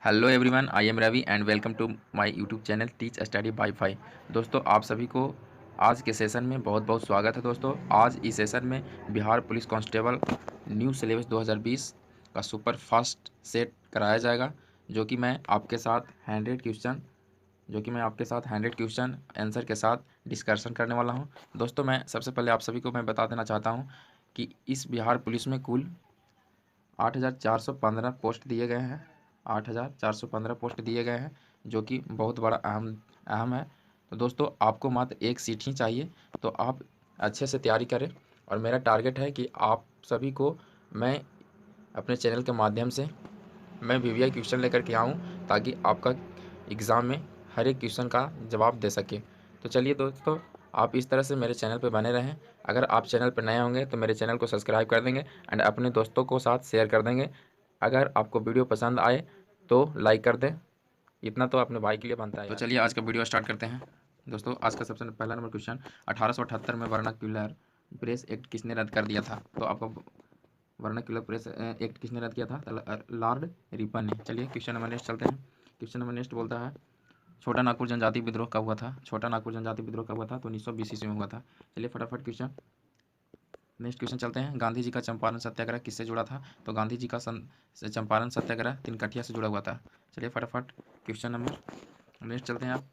Hello everyone, I am Ravi and welcome to my YouTube channel teach study by फाई। दोस्तों, आप सभी को आज के सेशन में बहुत बहुत स्वागत है। दोस्तों, आज इस सेशन में Bihar police constable new syllabus 2020 का सुपर फास्ट सेट कराया जाएगा, जो कि मैं आपके साथ 100 क्वेश्चन आंसर के साथ डिस्कशन करने वाला हूं। दोस्तों, मैं सबसे पहले आप सभी को मैं बता देना चाहता हूं कि इस बिहार पुलिस में कुल 8,415 पोस्ट दिए गए हैं। 8,415 पोस्ट दिए गए हैं, जो कि बहुत बड़ा अहम अहम है। तो दोस्तों, आपको मात्र एक सीट ही चाहिए, तो आप अच्छे से तैयारी करें। और मेरा टारगेट है कि आप सभी को मैं अपने चैनल के माध्यम से मैं वीवीआई क्वेश्चन लेकर के आऊँ, ताकि आपका एग्ज़ाम में हर एक क्वेश्चन का जवाब दे सके। तो चलिए दोस्तों, आप इस तरह से मेरे चैनल पर बने रहें। अगर आप चैनल पर नए होंगे तो मेरे चैनल को सब्सक्राइब कर देंगे एंड अपने दोस्तों को साथ शेयर कर देंगे। अगर आपको वीडियो पसंद आए तो लाइक कर दें। इतना तो अपने भाई के लिए बनता है। तो चलिए आज का वीडियो स्टार्ट करते हैं। दोस्तों, आज का सबसे पहला नंबर क्वेश्चन, 1878 में वर्नाक्यूलर प्रेस एक्ट किसने रद्द कर दिया था? तो आपको वर्नाक्यूलर प्रेस एक्ट किसने रद्द किया था? लॉर्ड रिपन ने। चलिए क्वेश्चन नंबर नेक्स्ट चलते हैं। क्वेश्चन नंबर नेक्स्ट बोलता है, छोटा नागपुर जनजाति विद्रोह कब हुआ था? छोटा नागपुर जनजाति विद्रोह कब हुआ था? तो 1920 ईस्वी में हुआ था। चलिए फटाफट क्वेश्चन नेक्स्ट क्वेश्चन चलते हैं। गांधी जी का चंपारण सत्याग्रह किससे जुड़ा था? तो गांधी जी का चंपारण सत्याग्रह तिनकठिया से जुड़ा हुआ था। चलिए फटाफट क्वेश्चन नंबर नेक्स्ट चलते हैं आप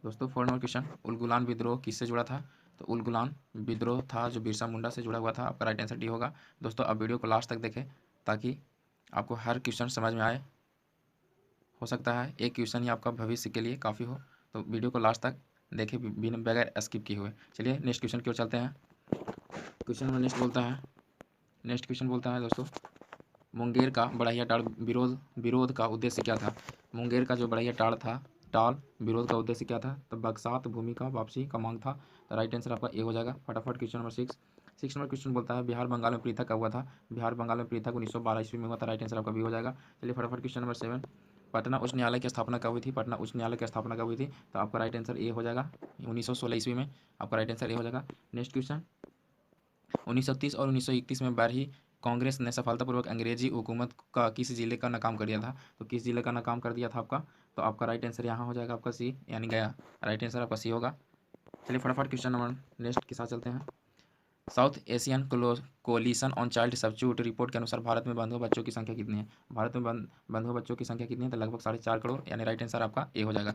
दोस्तों। 4 नंबर क्वेश्चन, उलगुलान विद्रोह किससे जुड़ा था? तो उलगुलान विद्रोह था जो बिरसा मुंडा से जुड़ा हुआ था। आपका राइट आंसर डी होगा। दोस्तों, आप वीडियो को लास्ट तक देखें ताकि आपको हर क्वेश्चन समझ में आए। हो सकता है एक क्वेश्चन ही आपका भविष्य के लिए काफ़ी हो, तो वीडियो को लास्ट तक देखें बिना बगैर स्किप किए हुए। चलिए नेक्स्ट क्वेश्चन की ओर चलते हैं। क्वेश्चन नंबर नेक्स्ट क्वेश्चन बोलता है दोस्तों, मुंगेर का बढ़ैया टाल विरोध का उद्देश्य क्या था? मुंगेर का जो बढ़ैया टाल विरोध का उद्देश्य क्या था? तो बक्सात भूमि का वापसी का मांग था। तो राइट आंसर आपका ए हो जाएगा। फटाफट क्वेश्चन नंबर 6 नंबर क्वेश्चन बोलता है, बिहार बंगाल में पृथक कब हुआ था? बिहार बंगाल में पृथक 1912 ईस्वी में हुआ था। राइट आंसर आपका बी हो जाएगा। चलिए फटाफट क्वेश्चन नंबर 7, पटना उच्च न्यायालय की स्थापना कब हुई थी? पटना उच्च न्यायालय की स्थापना कब हुई थी? तो आपका राइट आंसर ए हो जाएगा। 1916 ईस्वी में। आपका राइट आंसर ए हो जाएगा। नेक्स्ट क्वेश्चन, 1930 और 1931 में बारही कांग्रेस ने सफलतापूर्वक अंग्रेजी हुकूमत का किस जिले का नाकाम कर दिया था? तो किस जिले का नाकाम कर दिया था आपका? तो आपका राइट आंसर यहाँ हो जाएगा आपका सी, यानी गया। राइट आंसर आपका सी होगा। चलिए फटाफट क्वेश्चन नंबर नेक्स्ट के साथ चलते हैं। South Asian Coalition on Child Servitude Report के अनुसार भारत में बंधुआ बच्चों की संख्या कितनी है? भारत में बंधुआ बच्चों की संख्या कितनी है? तो लगभग 4.5 करोड़, यानी राइट आंसर आपका ए हो जाएगा।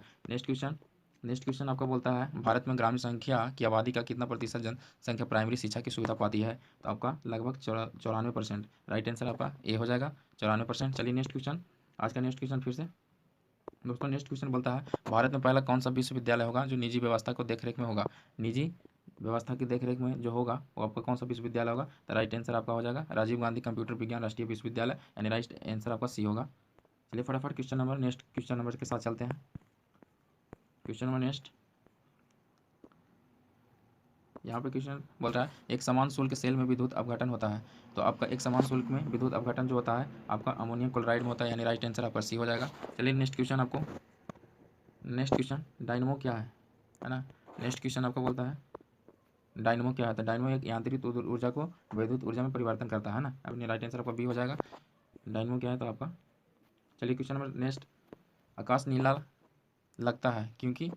नेक्स्ट क्वेश्चन आपका बोलता है, भारत में ग्रामीण संख्या की आबादी का कितना प्रतिशत जनसंख्या प्राइमरी शिक्षा की सुविधा पाती है? तो आपका लगभग 94%। राइट आंसर आपका ए हो जाएगा, 94%। चलिए नेक्स्ट क्वेश्चन, आज का नेक्स्ट क्वेश्चन फिर से दोस्तों। नेक्स्ट क्वेश्चन बोलता है, भारत में पहला कौन सा विश्वविद्यालय होगा जो निजी व्यवस्था को देखरेख में होगा? निजी व्यवस्था की देखरेख में जो होगा वो आपका कौन सा विश्वविद्यालय होगा? तो राइट आंसर आपका हो जाएगा राजीव गांधी कंप्यूटर विज्ञान राष्ट्रीय विश्वविद्यालय, यानी राइट आंसर आपका सी होगा। चलिए फटाफट नेक्स्ट क्वेश्चन नंबर के साथ चलते हैं। क्वेश्चन नंबर नेक्स्ट, यहाँ पे क्वेश्चन बोल रहा है, एक समान शुल्क सेल में विद्युत अपघटन होता है। तो आपका एक समान शुल्क में विद्युत अपघटन जो होता है आपका अमोनियम क्लोराइड में होता है, यानी राइट आंसर आपका सी हो जाएगा। चलिए नेक्स्ट क्वेश्चन, डायनमो क्या है ना? नेक्स्ट क्वेश्चन आपको बोलता है, डायनमो क्या है? तो डायनमो एक यांत्रिक ऊर्जा को विद्युत ऊर्जा में परिवर्तन करता है ना। अपनी राइट आंसर आपका बी हो जाएगा। डायनमो क्या है तो आपका, चलिए क्वेश्चन नंबर नेक्स्ट, आकाश नीला लगता है क्योंकि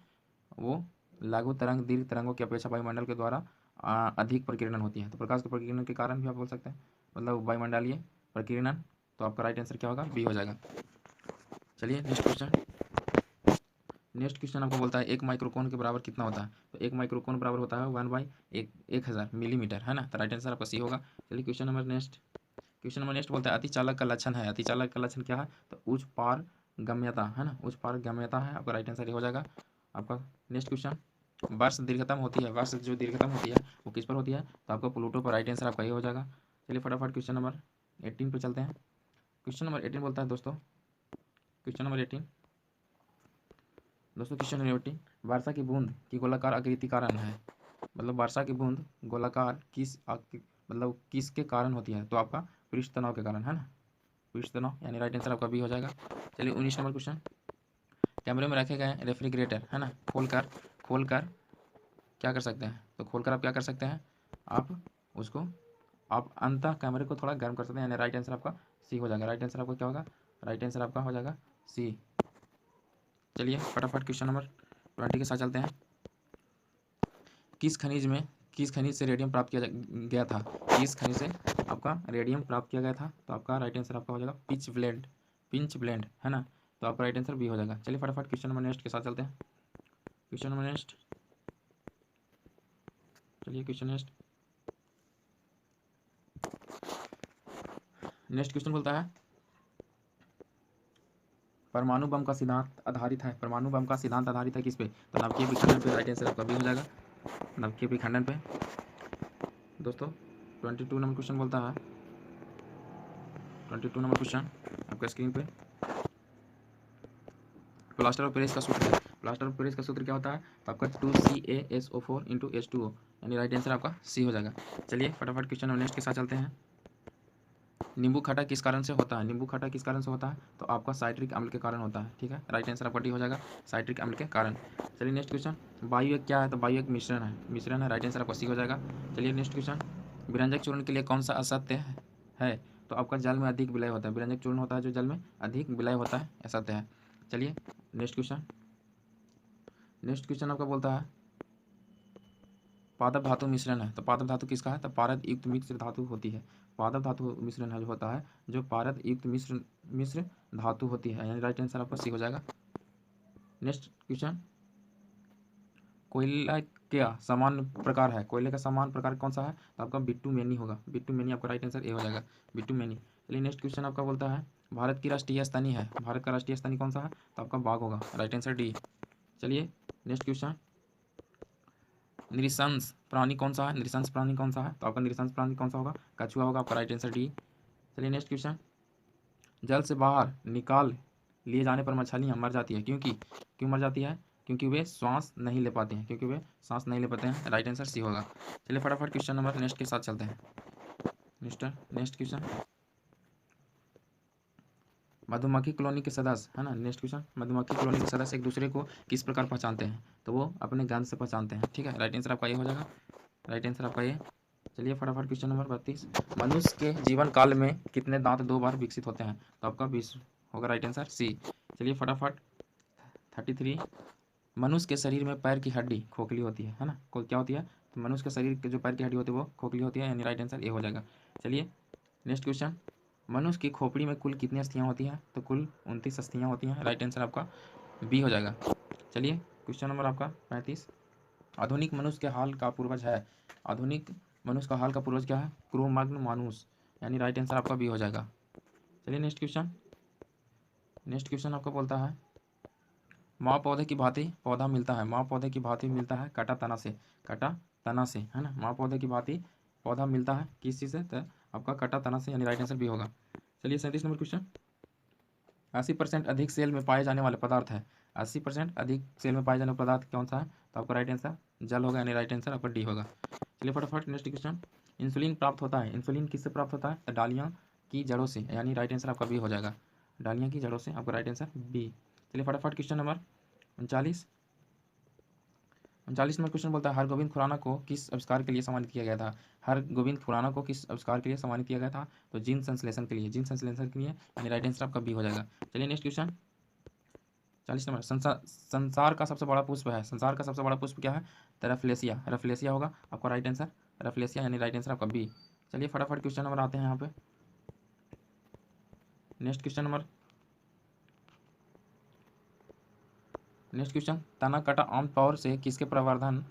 वो लघु तरंग दीर्घ तरंगों की अपेक्षा वायुमंडल के द्वारा अधिक प्रकीर्णन होती है। तो प्रकाश के प्रकीर्णन के कारण भी आप बोल सकते हैं, मतलब वायुमंडलीय प्रकीर्णन। तो आपका राइट आंसर क्या होगा? बी हो जाएगा। चलिए नेक्स्ट क्वेश्चन आपको बोलता है, एक माइक्रोकोन के बराबर कितना होता है? तो एक माइक्रोकोन बराबर होता है 1/1000 मिलीमीटर, है ना। तो राइट आंसर आपका सी होगा। चलिए क्वेश्चन नंबर नेक्स्ट बोलता है, अतिचालक का लक्षण है। अतिचालक का लक्षण क्या है? तो उच्च पारगम्यता, है ना। उच्च पारगम्यता है। आपका राइट आंसर ये हो जाएगा आपका। नेक्स्ट क्वेश्चन, वर्ष दीर्घतम होती है, वर्ष जो दीर्घतम होती है वो किस पर होती है? तो आपका प्लूटो पर। राइट आंसर आपका ये हो जाएगा। चलिए फटाफट क्वेश्चन नंबर 18 पर चलते हैं। क्वेश्चन नंबर 18 बोलता है दोस्तों, क्वेश्चन नंबर 18 दोस्तों, क्वेश्चन नंबर 18, वर्षा की बूंद की गोलाकार आकृति कारण है। मतलब वर्षा की बूंद गोलाकार मतलब किसके कारण होती है? तो आपका पृष्ठ तनाव के कारण, है ना। पृष्ठ तनाव, यानी राइट आंसर आपका बी हो जाएगा। चलिए 19 नंबर क्वेश्चन, कैमरे में रखे गए रेफ्रिजरेटर, है ना, खोल कर क्या कर सकते हैं? तो खोलकर आप क्या कर सकते हैं? आप अंततः कैमरे को थोड़ा गर्म कर सकते हैं, यानी राइट आंसर आपका सी हो जाएगा। राइट आंसर आपका क्या होगा? राइट आंसर आपका हो जाएगा सी। चलिए फटाफट क्वेश्चन नंबर 20 के साथ चलते हैं। किस खनिज से रेडियम प्राप्त किया गया था? किस खनिज से आपका रेडियम प्राप्त किया गया था? तो आपका राइट आंसर आपका हो जाएगा पिंच ब्लेंड, है ना। तो आपका राइट आंसर बी हो जाएगा। चलिए फटाफट क्वेश्चन नंबर नेक्स्ट के साथ चलते हैं। क्वेश्चन नंबर नेक्स्ट, चलिए क्वेश्चन नेक्स्ट क्वेश्चन बोलता है परमाणु बम का सिद्धांत आधारित है। परमाणु बम का सिद्धांत आधारित है किस पे? तो नवकीय विखंडन पे। राइट आंसर आपका बी हो जाएगा, नवकीय विखंडन पे। दोस्तों 22 नंबर क्वेश्चन बोलता है, 22 नंबर क्वेश्चन आपका स्क्रीन पे, प्लास्टर ऑफ पेरिस का सूत्र है। प्लास्टर ऑफ पेरिस का सूत्र क्या होता है? तो आपका 2CaSO4 इंटू H2O, यानी राइट आंसर आपका सी हो जाएगा। चलिए फटाफट क्वेश्चन नंबर नेक्स्ट के साथ चलते हैं। नींबू खट्टा किस कारण से होता है? नींबू खट्टा किस कारण से होता है? तो आपका साइट्रिक अम्ल के कारण होता है। ठीक है, राइट आंसर आपका डी हो जाएगा, साइट्रिक अम्ल के कारण। चलिए नेक्स्ट क्वेश्चन, वायु एक क्या है? तो वायु एक मिश्रण है, राइट आंसर आपका सी हो जाएगा। चलिए नेक्स्ट क्वेश्चन, विरंजक चूर्ण के लिए कौन सा असत्य है? तो आपका जल में अधिक विलय होता है। विरंजक चूर्ण होता है जो जल में अधिक विलय होता है, असत्य है। चलिए नेक्स्ट क्वेश्चन आपका बोलता है पादप धातु मिश्रण है। तो पादप धातु किसका है? तो पारद युक्त मिश्र धातु होती है। पादप धातु मिश्रण है जो होता है, जो पारद युक्त मिश्र धातु होती है, यानी राइट आंसर आपका सी हो जाएगा। नेक्स्ट क्वेश्चन, कोयला क्या समान प्रकार है? कोयले का समान प्रकार कौन सा है? तो आपका बिट्टूमेनी होगा। बिट्टूमेनी आपका राइट आंसर ए हो जाएगा, बिट्टूमेनी। चलिए नेक्स्ट क्वेश्चन आपका बोलता है भारत की राष्ट्रीय स्तनी है। भारत का राष्ट्रीय स्तनी कौन सा है? तो आपका बाघ होगा, राइट आंसर डी। चलिए नेक्स्ट क्वेश्चन, नृशंस प्राणी कौन सा है? नृशंस प्राणी कौन सा है? तो आपका नृशंस प्राणी कौन सा होगा? कछुआ होगा, आपका राइट आंसर डी। चलिए नेक्स्ट क्वेश्चन, जल से बाहर निकाल लिए जाने पर मछलियाँ मर जाती है, क्यों मर जाती है? क्योंकि वे सांस नहीं ले पाते हैं, राइट आंसर सी होगा। चलिए फटाफट क्वेश्चन नंबर नेक्स्ट के साथ चलते हैं। नेक्स्ट क्वेश्चन, मधुमक्खी कॉलोनी के सदस्य, है ना। नेक्स्ट क्वेश्चन, मधुमक्खी कॉलोनी के सदस्य एक दूसरे को किस प्रकार पहचानते हैं? तो वो अपने गंध से पहचानते हैं। ठीक है, राइट आंसर आपका ये हो जाएगा, राइट आंसर आपका ये। चलिए फटाफट क्वेश्चन नंबर 32, मनुष्य के जीवन काल में कितने दांत 2 बार विकसित होते हैं? तो आपका 20 होगा, राइट आंसर सी। चलिए फटाफट 33, मनुष्य के शरीर में पैर की हड्डी खोखली होती है ना। क्या होती है? तो मनुष्य के शरीर के जो पैर की हड्डी होती है वो खोखली होती है, यानी राइट आंसर ए हो जाएगा। चलिए नेक्स्ट क्वेश्चन, मनुष्य की खोपड़ी में कुल कितनी अस्थियाँ होती हैं? तो कुल 29 अस्थियाँ होती हैं, राइट आंसर आपका बी हो जाएगा। चलिए क्वेश्चन नंबर आपका 35, आधुनिक मनुष्य के हाल का पूर्वज है। आधुनिक मनुष्य का हाल का पूर्वज क्या है? क्रोमैग्न मानुस, यानी राइट आंसर आपका बी हो जाएगा। चलिए नेक्स्ट क्वेश्चन आपका बोलता है माँ पौधे की भांति पौधा मिलता है। माँ पौधे की भांति मिलता है कटा तना से, है ना। माँ पौधे की भांति पौधा मिलता है किस चीज़ से? तो आपका कटा तना से, यानी राइट आंसर बी होगा। चलिए 37 नंबर क्वेश्चन, 80% अधिक सेल में पाए जाने वाले पदार्थ है। 80% अधिक सेल में पाए जाने वाला पदार्थ कौन सा है? तो आपका राइट आंसर जल होगा, यानी राइट आंसर आपका डी होगा। चलिए फटाफट नेक्स्ट क्वेश्चन, इंसुलिन प्राप्त होता है। इंसुलिन किससे प्राप्त होता है? तो डालियाँ की जड़ों से, यानी राइट आंसर आपका बी हो जाएगा, डालियाँ की जड़ों से, आपका राइट आंसर बी। चलिए फटाफट क्वेश्चन नंबर 39 नंबर क्वेश्चन बोलता है हरगोविंद खुराना को किस आविष्कार के लिए सम्मानित किया गया था? हरगोविंद खुराना को किस आविष्कार के लिए सम्मानित किया गया था? तो जीन संश्लेषण के लिए, यानी राइट आंसर आपका बी हो जाएगा। चलिए नेक्स्ट क्वेश्चन 40 नंबर, संसार का सबसे बड़ा पुष्प है। संसार का सबसे बड़ा पुष्प क्या है? तो रफलेसिया होगा, आपका राइट आंसर रफलेसिया, यानी राइट आंसर आपका बी। चलिए फटाफट क्वेश्चन नंबर आते हैं यहाँ पे। नेक्स्ट क्वेश्चन, तना कटा आमतौर से किसके प्रवर्धन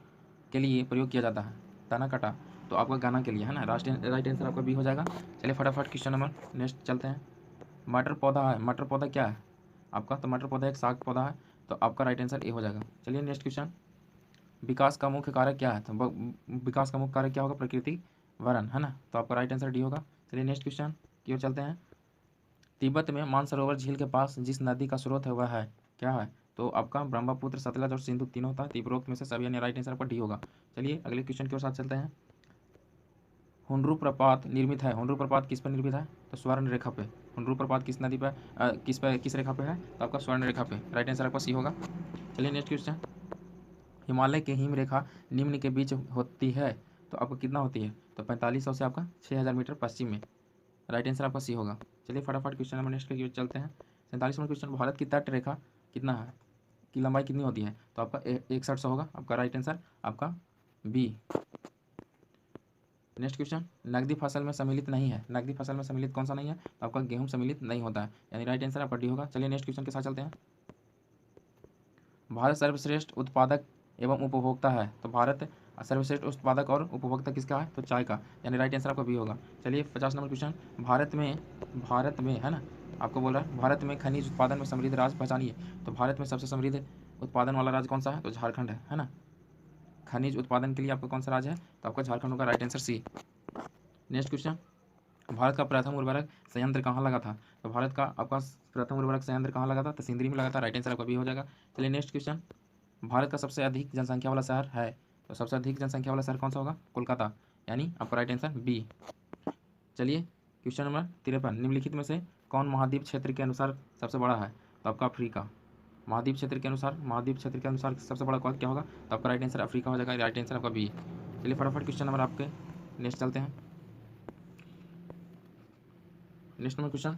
के लिए प्रयोग किया जाता है? तना कटा तो आपका गाना के लिए, है ना। राइट आंसर आपका बी हो जाएगा। चलिए फटाफट क्वेश्चन नंबर नेक्स्ट चलते हैं। मटर पौधा है, मटर पौधा क्या है आपका? तो मटर पौधा एक साग पौधा है, तो आपका राइट आंसर ए हो जाएगा। चलिए नेक्स्ट क्वेश्चन, विकास का मुख्य कारक क्या है? तो विकास का मुख्य कारक क्या होगा? प्रकृति वरण, है ना। तो आपका राइट आंसर डी होगा। चलिए नेक्स्ट क्वेश्चन की ओर चलते हैं। तिब्बत में मानसरोवर झील के पास जिस नदी का स्रोत है वह है क्या है? तो आपका ब्रह्मपुत्र, सतलज और सिंधु तीनों होता है, तीव्रोक्त में से सभी, यानी राइट आंसर आपका डी होगा। चलिए अगले क्वेश्चन की ओर साथ चलते हैं। हुंड्रू प्रपात निर्मित है। हुंड्रू प्रपात किस पर निर्मित है? तो स्वर्ण रेखा पे। हुंड्रू प्रपात किस नदी पर किस रेखा पे है? तो आपका स्वर्ण रेखा पे, राइट आंसर आपका सी होगा। चलिए नेक्स्ट क्वेश्चन, हिमालय की हिम रेखा निम्न के बीच होती है, तो आपको कितना होती है? तो 4500 से आपका 6000 मीटर पश्चिम में, राइट आंसर आपका सी होगा। चलिए फटाफट क्वेश्चन नंबर नेक्स्ट की ओर चलते हैं। 47 नंबर क्वेश्चन, भारत की तट रेखा कितना है, की लंबाई कितनी होती है, तो आपका 61 होगा आपका राइट आंसर आपका बी। नेक्स्ट क्वेश्चन, नकदी फसल में सम्मिलित नहीं है, नकदी फसल में सम्मिलित कौन सा नहीं है, तो आपका गेहूं सम्मिलित नहीं होता है, यानी राइट आंसर आपका डी होगा। चलिए नेक्स्ट क्वेश्चन के साथ चलते हैं। भारत सर्वश्रेष्ठ उत्पादक एवं उपभोक्ता है, तो भारत सर्वश्रेष्ठ उत्पादक और उपभोक्ता किसका है, तो चाय का, यानी राइट आंसर आपका बी होगा। चलिए 50 नंबर क्वेश्चन, भारत में है ना, आपको बोल रहा है भारत में खनिज उत्पादन में समृद्ध राज्य पहचानिए, तो भारत में सबसे समृद्ध उत्पादन वाला राज्य कौन सा है, तो झारखंड है ना। खनिज उत्पादन के लिए आपका कौन सा राज्य है, तो आपका झारखंड होगा, right answer C. Next question, Bharat का प्रथम उर्वरक संयंत्र कहाँ लगा था, तो भारत का आपका प्रथम उर्वरक संयंत्र कहाँ लगा था, तो सिंदरी में लगा था, राइट आंसर आपका बी हो जाएगा। चलिए नेक्स्ट क्वेश्चन, भारत का सबसे अधिक जनसंख्या वाला शहर है, तो सबसे अधिक जनसंख्या वाला शहर कौन सा होगा, कोलकाता, यानी आपका राइट आंसर बी। चलिए क्वेश्चन नंबर 53, निम्नलिखित में से कौन महाद्वीप क्षेत्र के अनुसार सबसे बड़ा है, तो आपका अफ्रीका। महाद्वीप क्षेत्र के अनुसार सबसे बड़ा क्या होगा, तो आपका राइट आंसर अफ्रीका हो जाएगा, राइट आंसर आपका बी। चलिए फटाफट क्वेश्चन नंबर आपके नेक्स्ट चलते हैं। नेक्स्ट नंबर क्वेश्चन,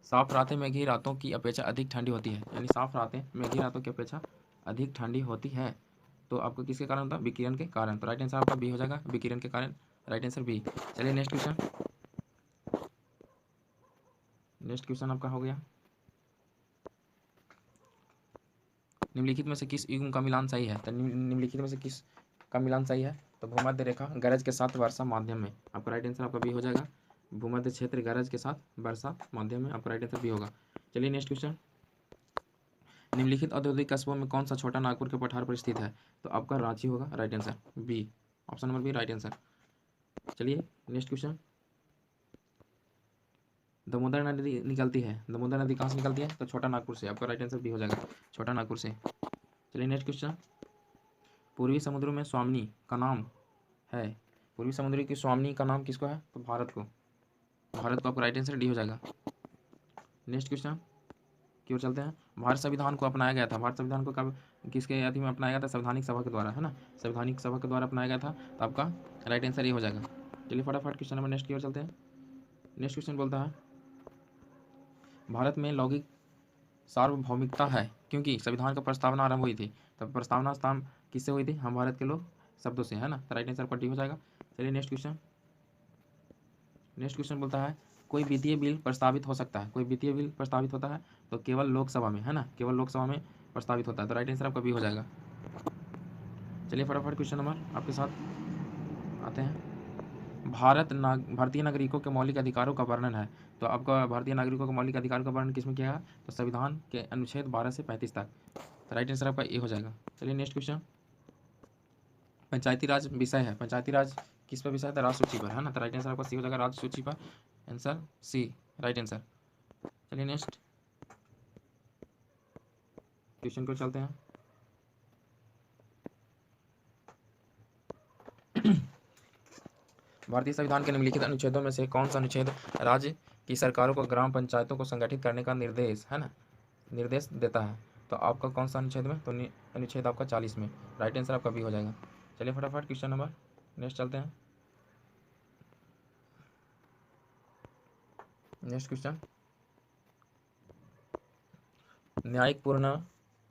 साफ रातें मेघी रातों की अपेक्षा अधिक ठंडी होती है, यानी साफ रातें मेघी रातों की अपेक्षा अधिक ठंडी होती है, तो आपको किसके कारण होता है, विकिरण के कारण, तो राइट आंसर आपका बी हो जाएगा, विकिरण के कारण, राइट आंसर बी। चलिए नेक्स्ट क्वेश्चन आपका हो गया, निम्नलिखित में से किस युग्म का मिलान सही है, तो निम्नलिखित में से किस का मिलान सही है, तो भूमध्य रेखा गरज के साथ वर्षा माध्यम में, आपका राइट आंसर आपका बी हो जाएगा। भूमध्य क्षेत्र गरज के साथ वर्षा माध्यम में, आपका राइट आंसर बी होगा। चलिए नेक्स्ट क्वेश्चन, निम्नलिखित औद्योगिक कस्बों में कौन सा छोटा नागपुर के पठार पर स्थित है, तो आपका रांची होगा, right answer B, option number B right answer. चलिए नेक्स्ट क्वेश्चन, दामोदर नदी निकलती है, दामोदर नदी कहाँ से निकलती है, तो छोटा नागपुर से, आपका राइट आंसर बी हो जाएगा, छोटा नागपुर से। चलिए नेक्स्ट क्वेश्चन, पूर्वी समुद्रों में स्वामिनी का नाम है, पूर्वी समुद्र की स्वामिनी का नाम किसको है, तो भारत को, आपका राइट आंसर डी हो जाएगा। नेक्स्ट क्वेश्चन की ओर चलते हैं, भारत संविधान को अपनाया गया था, भारत संविधान को कब किसके अधीन में अपनाया गया था, संवैधानिक सभा के द्वारा, है ना, संवैधानिक सभा के द्वारा अपनाया गया था, तो आपका राइट आंसर ये हो जाएगा। चलिए फटाफट क्वेश्चन नंबर नेक्स्ट की ओर चलते हैं। नेक्स्ट क्वेश्चन बोलता है, भारत में लौकिक सार्वभौमिकता है क्योंकि संविधान का प्रस्तावना आरंभ हुई थी, तब प्रस्तावना स्थान किससे हुई थी, हम भारत के लोग शब्दों से, है ना, तो राइट आंसर आपका डी हो जाएगा। चलिए नेक्स्ट क्वेश्चन बोलता है, कोई वित्तीय बिल प्रस्तावित हो सकता है, कोई वित्तीय बिल प्रस्तावित होता है तो केवल लोकसभा में, है ना, केवल लोकसभा में प्रस्तावित होता है, तो राइट आंसर आपका बी हो जाएगा। चलिए फटाफट क्वेश्चन नंबर आपके साथ आते हैं, भारतीय नागरिकों के मौलिक अधिकारों का वर्णन है, तो आपका भारतीय नागरिकों के मौलिक अधिकारों का वर्णन किसमें किया है, तो संविधान के अनुच्छेद 12 से 35 तक, तो राइट आंसर आपका ए हो जाएगा। चलिए नेक्स्ट क्वेश्चन, पंचायती राज विषय है, पंचायती राज किस पर विषय है, राज सूची पर, है ना, तो राइट आंसर आपका सी हो जाएगा, राज सूची पर, आंसर सी राइट आंसर। चलिए नेक्स्ट क्वेश्चन को चलते हैं। भारतीय संविधान के निम्नलिखित अनुच्छेदों में से कौन सा अनुच्छेद राज्य की सरकारों को ग्राम पंचायतों को संगठित करने का निर्देश, है ना, निर्देश देता है, तो आपका कौन सा अनुच्छेद में, तो अनुच्छेद आपका 40 में, राइट आंसर आपका बी हो जाएगा। चलिए फटाफट क्वेश्चन नंबर नेक्स्ट चलते हैं। नेक्स्ट क्वेश्चन, न्यायिक पूर्ण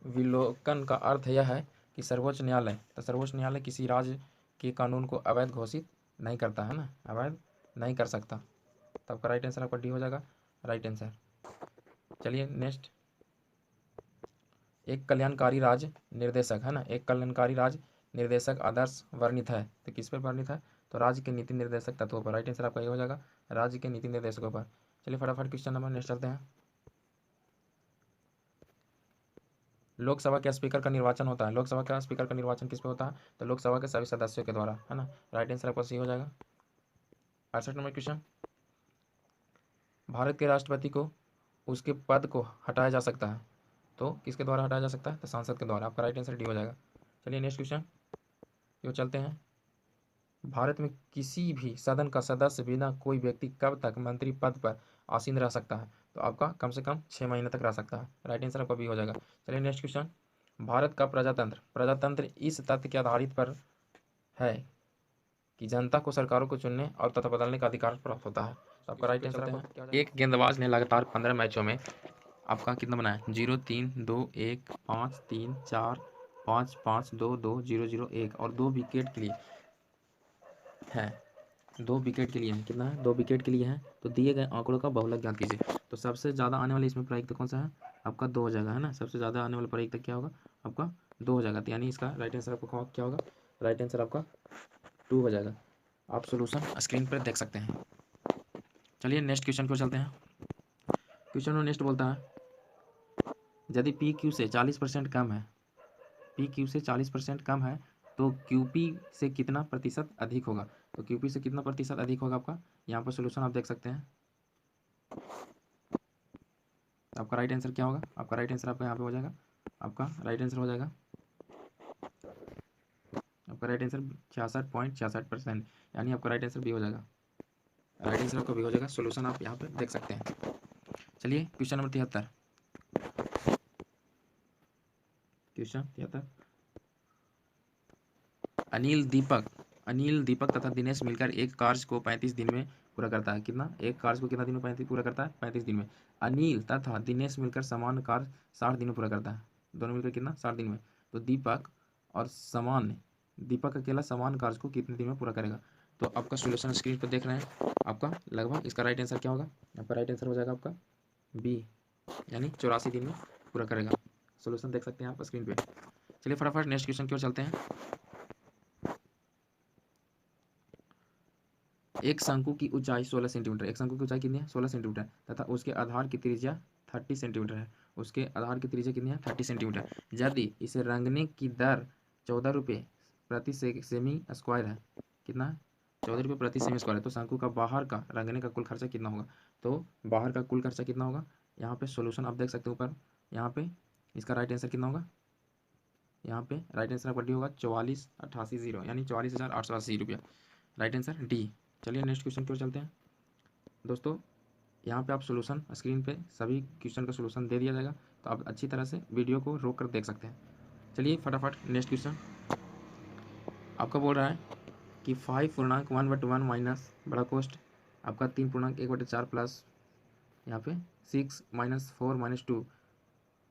विलोकन का अर्थ यह है कि सर्वोच्च न्यायालय, तो सर्वोच्च न्यायालय किसी राज्य के कानून को अवैध घोषित नहीं करता, है ना, अवैध नहीं कर सकता, तो आपका राइट आंसर आपका डी हो जाएगा, राइट आंसर। चलिए नेक्स्ट, एक कल्याणकारी राज्य निर्देशक, है ना, एक कल्याणकारी राज्य निर्देशक आदर्श वर्णित है, तो किस पर वर्णित है, तो राज्य के नीति निर्देशक तत्वों पर, राइट आंसर आपका ये हो जाएगा, राज्य के नीति निर्देशकों पर। चलिए फटाफट क्वेश्चन नंबर नेक्स्ट चलते हैं। लोकसभा के स्पीकर का निर्वाचन होता है, लोकसभा का स्पीकर का निर्वाचन किस पे होता है, तो लोकसभा के सभी सदस्यों के द्वारा, है ना, राइट आंसर आपका सी हो जाएगा। 68 नंबर क्वेश्चन, भारत के राष्ट्रपति को उसके पद को हटाया जा सकता है, तो किसके द्वारा हटाया जा सकता है, तो सांसद के द्वारा, आपका राइट आंसर डी हो जाएगा। चलिए नेक्स्ट क्वेश्चन क्यों चलते हैं, भारत में किसी भी सदन का सदस्य बिना कोई व्यक्ति कब तक मंत्री पद पर आसीन रह सकता है, तो आपका कम से कम 6 महीने तक रह सकता है, राइट आंसर आपका बी हो जाएगा। चलिए नेक्स्ट क्वेश्चन, भारत का प्रजातंत्र इस तथ्य के आधारित पर है कि जनता को सरकारों को चुनने और तथा बदलने का अधिकार प्राप्त होता है, तो आपका राइट आंसर है एक गेंदबाज ने लगातार 15 मैचों में आपका कितना बनाया 0 3 2 1 5 3 4 5 5 2 2 0 0 1 और 2 विकेट के लिए है 2 विकेट के लिए है कितना है 2 विकेट के लिए है। तो दिए गए आंकड़ों का बहुलक ज्ञात कीजिए। तो सबसे ज़्यादा आने वाले इसमें प्रायिकता कौन सा है आपका 2 हो जाएगा है ना। सबसे ज़्यादा आने वाला प्रायिकता क्या होगा आपका 2 हो जाएगा। तो यानी इसका राइट आंसर आपका क्या होगा राइट आंसर आपका 2 हो जाएगा। आप सोल्यूशन स्क्रीन पर देख सकते हैं। चलिए नेक्स्ट क्वेश्चन को चलते हैं। क्वेश्चन में नेक्स्ट बोलता है यदि पी क्यू से 40% कम है पी क्यू से 40% कम है तो क्यू पी से कितना प्रतिशत अधिक होगा। तो क्यू पी से कितना प्रतिशत अधिक होगा आपका यहाँ पर सोल्यूशन आप देख सकते हैं। आपका राइट आंसर क्या होगा आपका राइट आंसर आपका यहाँ पे हो जाएगा आपका राइट आंसर हो जाएगा आपका राइट आंसर 66.66%। यानी आपका राइट आंसर बी हो जाएगा। राइट आंसर आपका बी हो जाएगा। सोल्यूशन आप यहाँ पे देख सकते हैं। चलिए क्वेश्चन नंबर 73 क्वेश्चन 73 अनिल दीपक तथा दिनेश मिलकर एक कार्य को 35 दिन में पूरा करता है। कितना एक कार्य को कितना दिन में 35 पूरा करता है 35 दिन में। अनिल तथा दिनेश मिलकर समान कार्य 60 दिन में पूरा करता है। दोनों मिलकर कितना 60 दिन में। तो दीपक अकेला समान कार्य को कितने दिन में पूरा करेगा। तो आपका सोल्यूशन स्क्रीन पर देख रहे हैं आपका लगभग इसका राइट आंसर क्या होगा आपका राइट आंसर हो जाएगा आपका बी यानी 84 दिन में पूरा करेगा। सोल्यूशन देख सकते हैं आप स्क्रीन पे। चलिए फटाफट नेक्स्ट क्वेश्चन की ओर चलते हैं। एक शंकु की ऊंचाई 16 सेंटीमीटर एक शंकु की ऊंचाई कितनी है 16 सेंटीमीटर तथा उसके आधार की त्रिज्या 30 सेंटीमीटर है। उसके आधार की त्रिज्या कितनी है 30 सेंटीमीटर। यदि इसे रंगने की दर 14 रुपये प्रति सेमी स्क्वायर है। कितना 14 रुपये प्रति सेमी स्क्वायर है। तो शंकु का बाहर का रंगने का कुल खर्चा कितना होगा। तो बाहर का कुल खर्चा कितना होगा यहाँ पे सोल्यूशन आप देख सकते हो ऊपर यहाँ पे इसका राइट आंसर कितना होगा यहाँ पे राइट आंसर आपका डी होगा 44,88,0 यानी 44,880 रुपया। Right answer D. चलिए नेक्स्ट क्वेश्चन की ओर चलते हैं। दोस्तों यहाँ पे आप सोल्यूशन स्क्रीन पे सभी क्वेश्चन का सोल्यूशन दे दिया जाएगा। तो आप अच्छी तरह से वीडियो को रोक कर देख सकते हैं। चलिए फटाफट नेक्स्ट क्वेश्चन आपका बोल रहा है कि 5.1/1 माइनस बड़ा कोष्ट आपका 3.1/4 प्लस यहाँ पे 6 - 4 - 2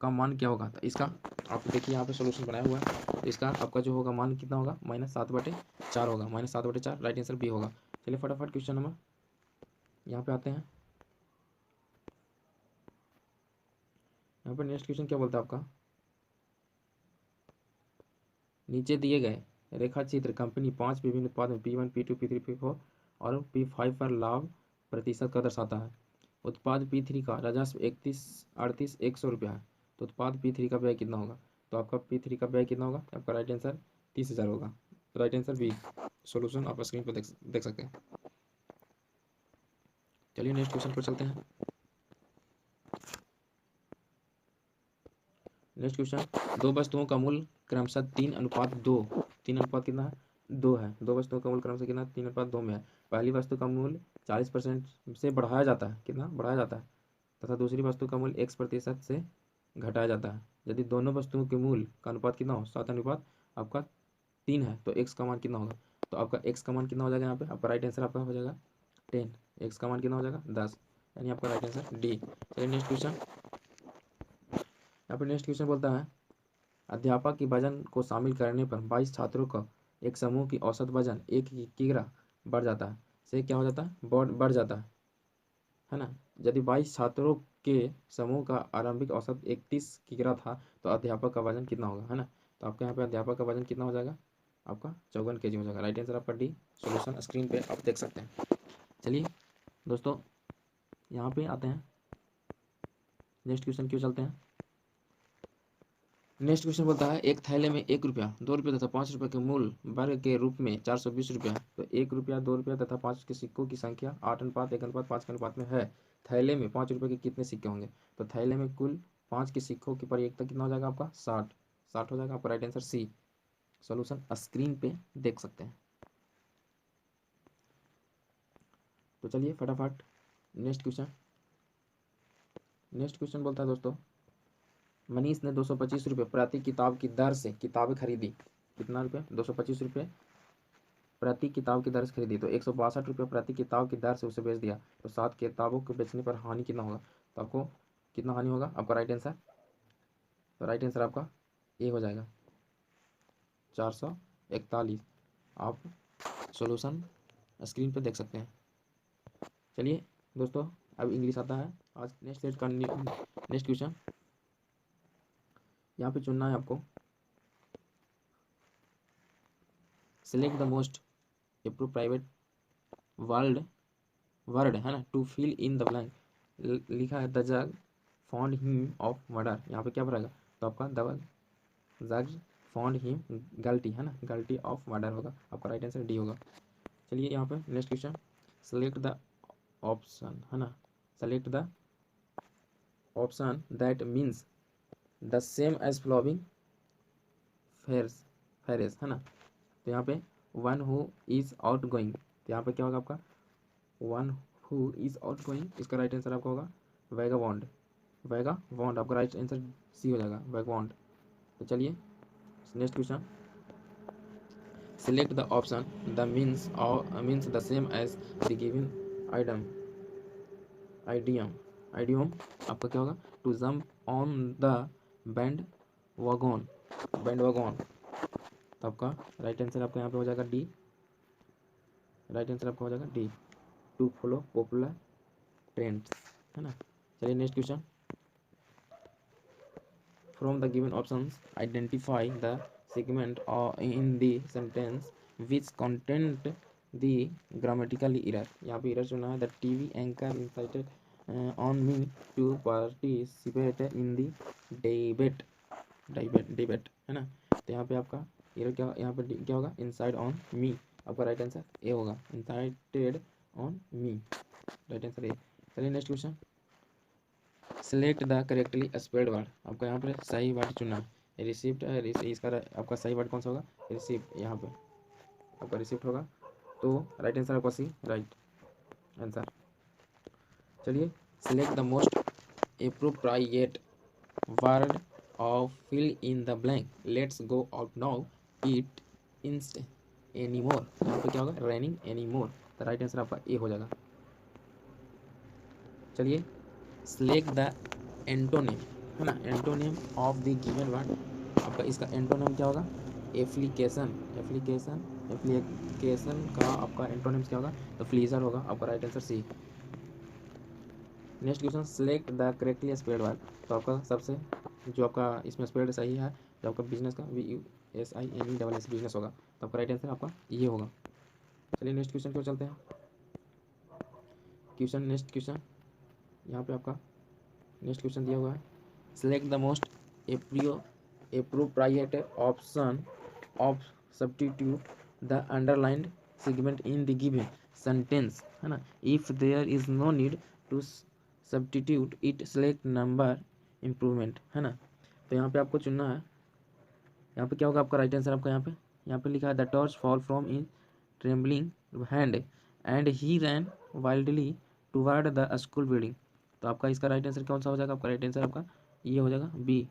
का मान क्या होगा। तो इसका आप देखिए यहाँ पे सोल्यूशन बनाया हुआ है। तो इसका आपका जो होगा मान कितना होगा -7/4 होगा -7/4 राइट आंसर बी होगा। चलिए फटाफट क्वेश्चन नंबर यहाँ पे आते हैं। यहाँ पर नेक्स्ट क्वेश्चन क्या बोलता है आपका नीचे दिए गए रेखा चित्र कंपनी 5 विभिन्न उत्पाद में P1 P2 P3 P4 और P5 पर लाभ प्रतिशत का दर्शाता है। उत्पाद P3 का राजस्व 31,38,100 रुपया है। तो उत्पाद P3 का व्यय कितना होगा। तो आपका P3 का व्यय कितना होगा आपका राइट आंसर 30,000 होगा। Right answer B. सोल्यूशन आप स्क्रीन पर देख सकते हैं। चलिए नेक्स्ट क्वेश्चन पर चलते हैं। नेक्स्ट क्वेश्चन दो वस्तुओं का मूल्य क्रमशः 3:2 3 अनुपात कितना है 2 है। दो वस्तुओं का मूल्य क्रमशः कितना 3:2 में है। पहली वस्तु का मूल्य 40% से बढ़ाया जाता है कितना बढ़ाया जाता है तथा दूसरी वस्तु का मूल्य X% से घटाया जाता है। यदि दोनों वस्तुओं के मूल्य का अनुपात कितना हो 7 अनुपात आपका 3 है तो X का मान कितना होगा। तो आपका X का मान कितना हो जाएगा यहाँ पे आपका राइट आंसर आपका हो जाएगा 10। X का मान कितना हो जाएगा 10 यानी आपका राइट आंसर डी। चलिए नेक्स्ट क्वेश्चन यहाँ पर नेक्स्ट क्वेश्चन बोलता है अध्यापक की वजन को शामिल करने पर 22 छात्रों का एक समूह की औसत वजन 1 किग्रा बढ़ जाता है से क्या हो जाता है बढ़ जाता है ना। यदि 22 छात्रों के समूह का आरंभिक औसत 31 किग्रा था तो अध्यापक का वजन कितना होगा है ना। तो आपके यहाँ पे अध्यापक का वजन कितना हो जाएगा आपका 54 kg हो जाएगा। राइट आंसर आपका डी। सोल्यूशन स्क्रीन पे आप देख सकते हैं। चलिए दोस्तों यहाँ पे आते हैं नेक्स्ट क्वेश्चन क्यों चलते हैं। नेक्स्ट क्वेश्चन बोलता है एक थैले में 1 रुपया 2 रुपये तथा 5 रुपये के मूल्य वर्ग के रूप में 420 रुपया है। तो 1 रुपया 2 रुपया तथा 5 के सिक्कों की संख्या 8:1:5 के अनुपात में है। थैले में 5 रुपये के कितने सिक्के होंगे। तो थैले में कुल 5 के सिक्कों की प्रयोगता कितना हो जाएगा आपका 60 हो जाएगा आपका right answer C. Solution screen पे देख सकते हैं। तो चलिए फटाफट नेक्स्ट क्वेश्चन बोलता है दोस्तों मनीष ने 225 रुपये प्रति किताब की दर से किताबें खरीदी। कितना रुपये 225 रुपये प्रति किताब की दर से खरीदी, तो 162 रुपये प्रति किताब की दर से उसे बेच दिया, तो 7 किताबों को बेचने पर हानि कितना होगा? तो आपको कितना हानि होगा? आपका राइट आंसर, तो राइट आंसर आपका ए हो जाएगा 441। आप सॉल्यूशन स्क्रीन पर देख सकते हैं। चलिए दोस्तों, अब इंग्लिश आता है। आज नेक्स्ट सेट का नेक्स्ट क्वेश्चन यहाँ पे चुनना है आपको। Select the most appropriate word है ना, to fill in the blank. लिखा है द जज फाउंड हिम ऑफ मर्डर, यहाँ पे क्या भरेगा? तो आपका द जज फाउंड हिम गल्टी है ना, गल्टी ऑफ मर्डर होगा। आपका राइट आंसर डी होगा। चलिए यहाँ पे next question, select the option है ना, select the option that means the same as following phrase है ना। तो यहाँ पे one who is outgoing, तो यहाँ पे क्या होगा आपका? One who is outgoing, इसका राइट आंसर आपका होगा वैगाबॉन्ड। वैगाबॉन्ड आपका राइट आंसर सी हो जाएगा, वैगाबॉन्ड। तो चलिए next question, select the option the means the same as the given idem idiom आपका क्या होगा? To jump on the bandwagon, तो आपका राइट आंसर आपका यहाँ पे हो जाएगा डी। राइट आंसर आपका हो जाएगा D, to follow popular trends है ना। चलिए next question, from the given options identify the segment in the sentence which contains the grammatical error. यहाँ पे एरर चुना है, the TV anchor incited on me to participate in the debate है ना। तो यहाँ पे आपका एरर क्या, यहाँ पे क्या होगा? इंसाइड ऑन मी, आपका राइट आंसर ए होगा, incited on me, right answer A. चलिए next question, select the correctly spelled word. आपका यहाँ पर सही वर्ड चुनना है, रिसिप्ट है, इसका आपका सही वर्ड कौन सा होगा? रिसिप्ट, यहाँ पे आपका रिसिप्ट होगा। तो राइट आंसर आपका सी, राइट आंसर। चलिए, select the most appropriate word of fill in the blank, let's go out now it इंस्ट एनी मोर। यहाँ पे क्या होगा? रेनिंग एनी मोर, तो राइट आंसर आपका ए हो जाएगा। चलिए, सिलेक्ट द एंटोनिम है ना, antonym of the given word. आपका इसका एंटोनिम क्या होगा? एप्लीकेशन का आपका एंटोनिम क्या होगा? तो फ्लीजर होगा, आपका right answer C. Next question, select the correctly spelled word. तो आपका सबसे जो आपका इसमें स्पेल्ड सही है, जो आपका बिजनेस का BUSINESS बिजनेस होगा, तो आपका राइट आंसर आपका ये होगा। चलिए नेक्स्ट क्वेश्चन को चलते हैं। नेक्स्ट क्वेश्चन यहाँ पे आपका नेक्स्ट क्वेश्चन दिया हुआ है, select the most appropriate option of substitute the underlined segment in the given sentence है ना, if there is no need to substitute it, select number improvement है ना। तो यहाँ पे आपको चुनना है, यहाँ पे क्या होगा आपका राइट आंसर? आपका यहाँ पे लिखा है the torch fall from in trembling hand and he ran wildly toward the school building. तो आपका इसका राइट आंसर कौन सा हो जाएगा? आपका राइट आंसर आपका ये हो जाएगा बी,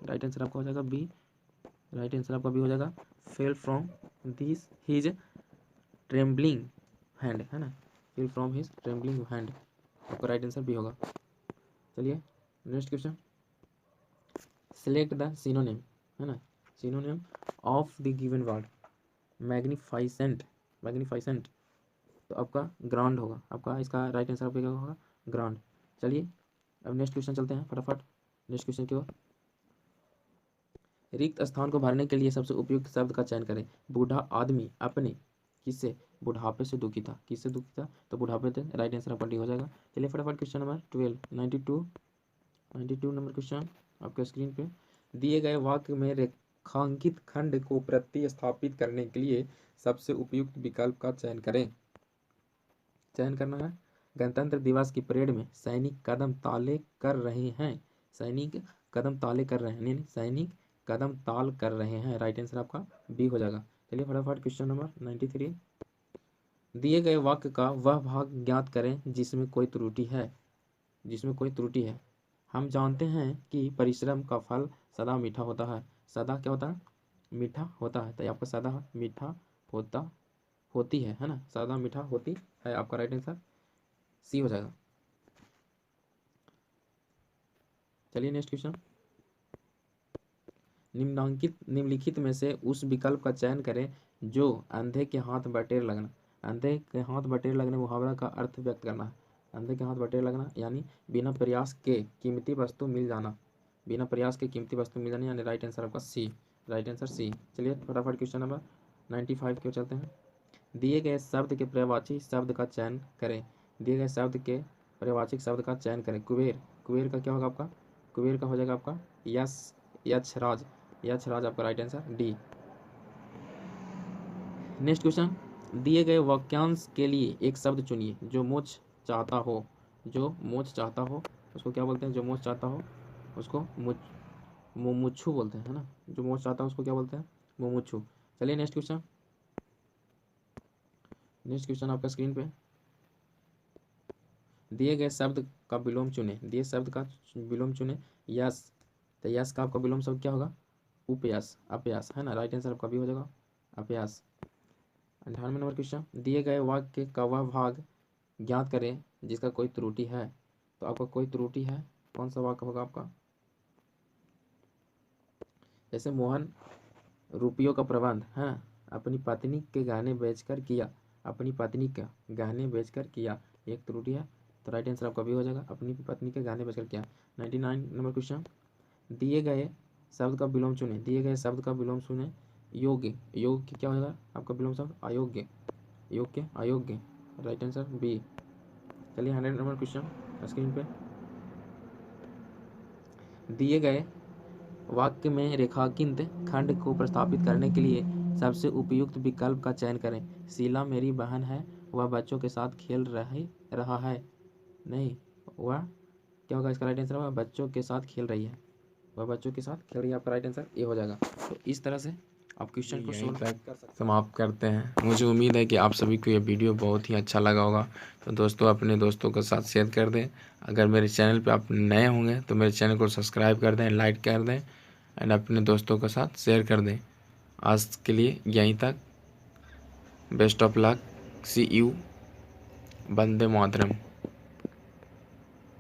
राइट आंसर आपका हो जाएगा बी, राइट आंसर आपका बी हो जाएगा, fell from this his trembling hand है ना, fell from his trembling hand, आपका राइट आंसर बी होगा। चलिए next question, select the synonym है ना, synonym of the given word magnificent, तो आपका ग्रांड होगा, आपका इसका राइट आंसर आपका क्या होगा? ग्रांड। चलिए अब नेक्स्ट क्वेश्चन चलते हैं फटाफट नेक्स्ट क्वेश्चन की ओर। रिक्त स्थान को भरने के लिए सबसे उपयुक्त शब्द का चयन करें। बूढ़ा आदमी अपने किससे? बुढ़ापे से दुखी था, किससे दुखी था? तो बुढ़ापे से, राइट आंसर आपका डी हो जाएगा। चलिए फटाफट क्वेश्चन नंबर 12 92 नंबर क्वेश्चन आपके स्क्रीन पे, दिए गए वाक्य में रेखांकित खंड को प्रतिस्थापित करने के लिए सबसे उपयुक्त विकल्प का चयन करें। चयन करना है, गणतंत्र दिवस की परेड में सैनिक कदम ताल कर रहे हैं, सैनिक कदम ताल कर रहे हैं, राइट आंसर आपका बी हो जाएगा। चलिए फटाफट क्वेश्चन नंबर 93, दिए गए वाक्य का वह भाग ज्ञात करें जिसमें कोई त्रुटि है। हम जानते हैं कि परिश्रम का फल सदा मीठा होता है, सदा क्या होता है? मीठा होता है, तो आपका सदा मीठा होता होती है ना, सादा मीठा होती है, आपका राइट आंसर सी हो जाएगा। चलिए नेक्स्ट क्वेश्चन। निम्नलिखित में से उस विकल्प का चयन करें जो अंधे के हाथ बटेर लगना, अंधे के हाथ बटेर लगने मुहावरा का अर्थ व्यक्त करना है। अंधे के हाथ बटेर लगना यानी बिना प्रयास के कीमती वस्तु मिल जाना, बिना प्रयास के कीमती वस्तु मिल जाना, यानी राइट आंसर आपका सी, राइट आंसर सी। चलिए फटाफट क्वेश्चन नंबर 95 के चलते हैं। दिए गए शब्द के पर्यायवाची शब्द का चयन करें, दिए गए शब्द के पर्यायवाची शब्द का चयन करें। कुबेर, कुबेर का क्या होगा आपका, कुबेर का हो जाएगा आपका यक्षराज, यक्षराज आपका right answer D. Next question, दिए गए वाक्यांश के लिए एक शब्द चुनिए जो मोक्ष चाहता हो, जो मोक्ष चाहता हो उसको क्या बोलते हैं, जो मोक्ष चाहता हो उसको मुमुक्षु बोलते हैं, है ना, जो मोक्ष चाहता है उसको क्या बोलते हैं, मुमुक्षु। चलिए नेक्स्ट क्वेश्चन, नेक्स्ट क्वेश्चन आपका स्क्रीन पे। दिए गए शब्द का विलोम चुने, दिए शब्द का विलोम चुने। यस, तो यस का आपका विलोम शब्द क्या होगा, उपयास, अपयास, है ना, राइट आंसर आपका भी हो जाएगा अपयास। 98 नंबर क्वेश्चन, दिए गए वाक्य का वह भाग ज्ञात करें जिसका कोई त्रुटि है। तो आपका कोई त्रुटि है, कौन सा वाक्य होगा आपका, जैसे मोहन रुपयों का प्रबंध है अपनी पत्नी के गहने बेचकर किया, अपनी पत्नी का गहने बेचकर किया, एक त्रुटि है, तो राइट आंसर आपका भी हो जाएगा अपनी पत्नी के गहने बेचकर किया। 99 नंबर क्वेश्चन, दिए गए शब्द का विलोम चुने, दिए गए शब्द का विलोम चुने। योग्य, योग्य क्या होगा आपका विलोम शब्द, अयोग्य, योग्य अयोग्य, राइट आंसर बी। चलिए 100 नंबर क्वेश्चन स्क्रीन पे। दिए गए वाक्य में रेखांकित खंड को प्रस्तावित करने के लिए सबसे उपयुक्त विकल्प का चयन करें। शीला मेरी बहन है, वह बच्चों के साथ खेल रहा है, नहीं, वह क्या होगा इसका राइट आंसर, वह बच्चों के साथ खेल रही है, वह बच्चों के साथ खेल रही है, आपका राइट आंसर ए हो जाएगा। तो इस तरह से आप क्वेश्चन को सोल्व कर सकते हैं। समाप्त करते हैं। मुझे उम्मीद है कि आप सभी को ये वीडियो बहुत ही अच्छा लगा होगा। तो दोस्तों अपने दोस्तों के साथ शेयर कर दें। अगर मेरे चैनल पे आप नए होंगे तो मेरे चैनल को सब्सक्राइब कर दें, लाइक कर दें एंड अपने दोस्तों के साथ शेयर कर दें। आज के लिए यहीं तक, best of luck, see you, वंदे मातरम।